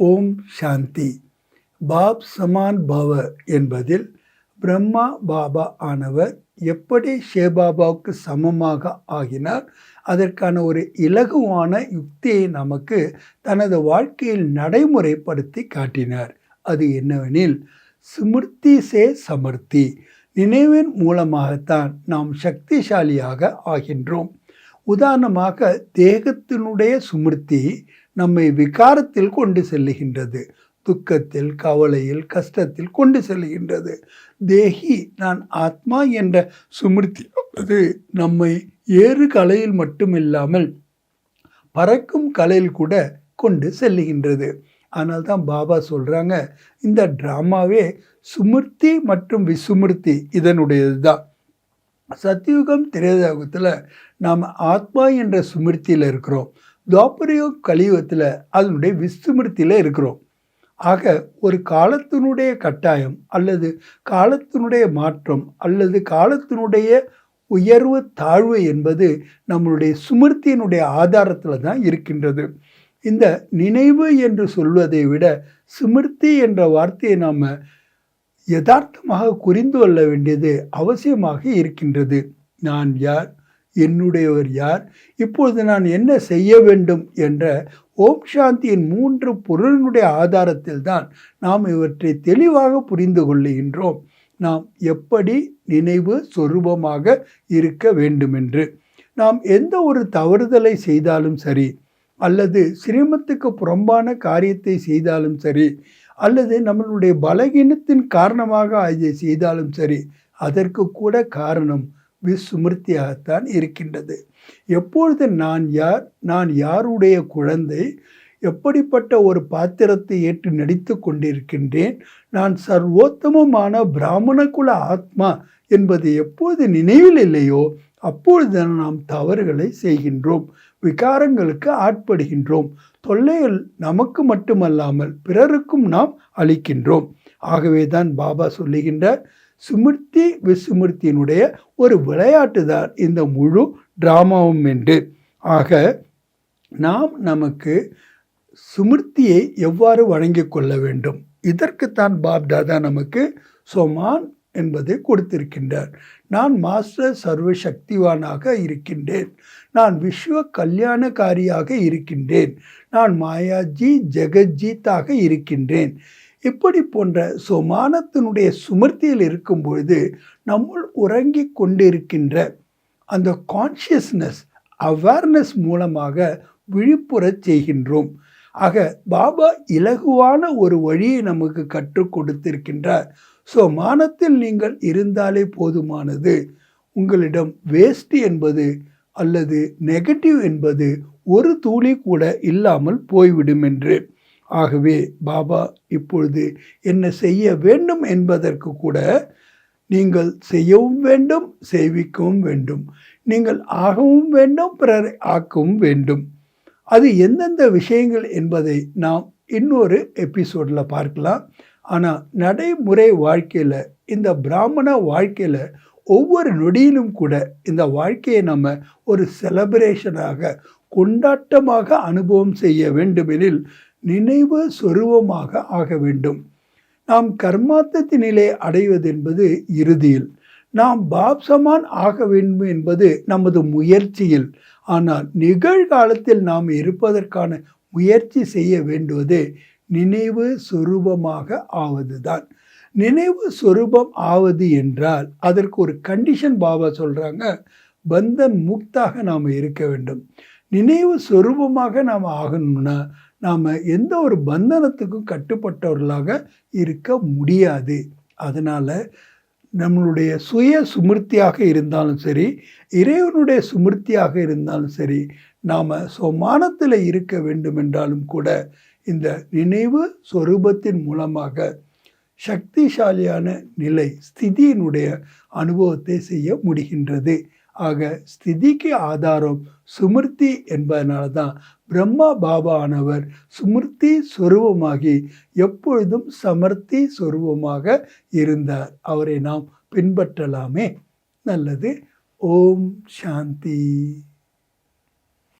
ஓம் சாந்தி. Pop Zaman பவ என்பதில் பிரம்மா பாபா ஆனவர் எப்படி ஷேபாபாவுக்கு சமமாக ஆகினார், அதற்கான ஒரு இலகுவான யுக்தியை நமக்கு தனது வாழ்க்கையில் நடைமுறைப்படுத்தி காட்டினார். அது என்னவெனில், ஸ்மிருதி சே சமர்த்தி, நினைவின் மூலமாகத்தான் நாம் சக்திசாலியாக ஆகின்றோம். உதாரணமாக, தேகத்தினுடைய சுமிருத்தி நம்மை விகாரத்தில் கொண்டு செல்லுகின்றது, துக்கத்தில், கவலையில், கஷ்டத்தில் கொண்டு செல்லுகின்றது. தேகி நான் ஆத்மா என்ற சுமிருத்தி அது நம்மை ஏறு கலையில் மட்டுமில்லாமல் பறக்கும் கலையில் கூட கொண்டு செல்லுகின்றது. ஆனால் தான் பாபா சொல்கிறாங்க, இந்த ட்ராமாவே சுமிருத்தி மற்றும் விசுமிருத்தி இதனுடையது தான். சத்தியுகம் திரேதாயுகத்தில் நாம் ஆத்மா என்ற சுமிருத்தியில் இருக்கிறோம். துவாபரயுக கலியுகத்தில் அதனுடைய விஸ்மிருத்தியில் இருக்கிறோம். ஆக ஒரு காலத்தினுடைய கட்டாயம் அல்லது காலத்தினுடைய மாற்றம் அல்லது காலத்தினுடைய உயர்வு தாழ்வு என்பது நம்மளுடைய சுமிருத்தியினுடைய ஆதாரத்தில் தான் இருக்கின்றது. இந்த நினைவு என்று சொல்வதை விட ஸ்மிருதி என்ற வார்த்தையை நாம் யதார்த்தமாக புரிந்து கொள்ள வேண்டியது அவசியமாக இருக்கின்றது. நான் யார், என்னுடையவர் யார், இப்பொழுது நான் என்ன செய்ய வேண்டும் என்ற ஓம் சாந்தியின் 3 பொருளினுடைய ஆதாரத்தில் தான் நாம் இவற்றை தெளிவாக புரிந்து கொள்ளுகின்றோம். நாம் எப்படி நினைவு சொரூபமாக இருக்க வேண்டுமென்று. நாம் எந்த ஒரு தவறுதலை செய்தாலும் சரி, அல்லது சிரமத்துக்கு புறம்பான காரியத்தை செய்தாலும் சரி, அல்லது நம்மளுடைய பலகீனத்தின் காரணமாக அதை செய்தாலும் சரி, அதற்கு கூட காரணம் விஸ்மிருத்தியாகத்தான் இருக்கின்றது. எப்பொழுது நான் யார், நான் யாருடைய குழந்தை, எப்படிப்பட்ட ஒரு பாத்திரத்தை ஏற்று நடித்து கொண்டிருக்கின்றேன், நான் சர்வோத்தமமான பிராமண குல ஆத்மா என்பது எப்போது நினைவில் இல்லையோ அப்பொழுது நாம் தவறுகளை செய்கின்றோம், விகாரங்களுக்கு ஆட்படுகின்றோம், தொல்லைகள் நமக்கு மட்டுமல்லாமல் பிறருக்கும் நாம் அளிக்கின்றோம். ஆகவே தான் பாபா சொல்லுகின்றார், சுமிருத்தி விஸ்மிருத்தியினுடைய ஒரு விளையாட்டு தான் இந்த முழு டிராமாவும் என்று. ஆக நாம் நமக்கு சுமிருத்தியை எவ்வாறு வழங்கி கொள்ள வேண்டும், இதற்குத்தான் பாப் தாதா நமக்கு சோமான் என்பதை கொடுத்திருக்கின்றார். நான் மாஸ்டர் சர்வ சக்திவானாக இருக்கின்றேன், நான் விஸ்வ கல்யாணக்காரியாக இருக்கின்றேன், நான் மாயாஜி ஜெகஜீத்தாக இருக்கின்றேன். இப்படி போன்ற சோமானத்தினுடைய சுமிருத்தியில் இருக்கும் பொழுது நம்முள் உறங்கி கொண்டிருக்கின்ற அந்த கான்ஷியஸ்னஸ் அவேர்னஸ் மூலமாக விழிப்புறச் செய்கின்றோம். ஆக பாபா இலகுவான ஒரு வழியை நமக்கு கற்றுக் கொடுத்திருக்கின்றார். சோமானத்தில் நீங்கள் இருந்தாலே போதுமானது, உங்களிடம் வேஸ்ட் என்பது அல்லது நெகட்டிவ் என்பது ஒரு துளி கூட இல்லாமல் போய்விடும் என்று. ஆகவே பாபா இப்பொழுது என்ன செய்ய வேண்டும் என்பதற்கு கூட நீங்கள் செய்யவும் வேண்டும், செய்விக்கவும் வேண்டும், நீங்கள் ஆகவும் வேண்டும், பிறரை ஆக்கவும் வேண்டும். அது எந்தெந்த விஷயங்கள் என்பதை நாம் இன்னொரு எபிசோடில் பார்க்கலாம். ஆனால் நடைமுறை வாழ்க்கையில், இந்த பிராமண வாழ்க்கையில் ஒவ்வொரு நொடியிலும் கூட இந்த வாழ்க்கையை நம்ம ஒரு செலப்ரேஷனாக கொண்டாட்டமாக அனுபவம் செய்ய வேண்டுமெனில் நினைவு சொரூபமாக ஆக வேண்டும். நாம் கர்மாத்தத்தின் நிலை அடைவது என்பது இறுதியில், நாம் பாப் சமான் ஆக வேண்டும் என்பது நமது முயற்சியில். ஆனால் நிகழ்காலத்தில் நாம் இருப்பதற்கான முயற்சி செய்ய வேண்டுவது நினைவு சொரூபமாக ஆவதுதான். நினைவு சொரூபம் ஆவது என்றால் அதற்கு ஒரு கண்டிஷன் பாபா சொல்கிறாங்க, பந்தன் முக்தாக நாம் இருக்க வேண்டும். நினைவு சொரூபமாக நாம் ஆகணும்னா நாம் எந்த ஒரு பந்தனத்துக்கும் கட்டுப்பட்டவர்களாக இருக்க முடியாது. அதனால் நம்மளுடைய சுய சுமிருத்தியாக இருந்தாலும் சரி, இறைவனுடைய சுமிருத்தியாக இருந்தாலும் சரி, நாம் சோமானத்தில் இருக்க வேண்டும் என்றாலும் கூட இந்த நினைவு சொரூபத்தின் மூலமாக சக்திசாலியான நிலை ஸ்திதியினுடைய அனுபவத்தை செய்ய முடிகின்றது. ஆக ஸ்திதிக்கு ஆதாரம் சுமிருத்தி என்பதனால தான் பிரம்மா பாபா ஆனவர் சுமிருத்தி சொரூபமாகி எப்பொழுதும் சமர்த்தி சொரூபமாக இருந்தார். அவரை நாம் பின்பற்றலாமே. நல்லது. ஓம் சாந்தி.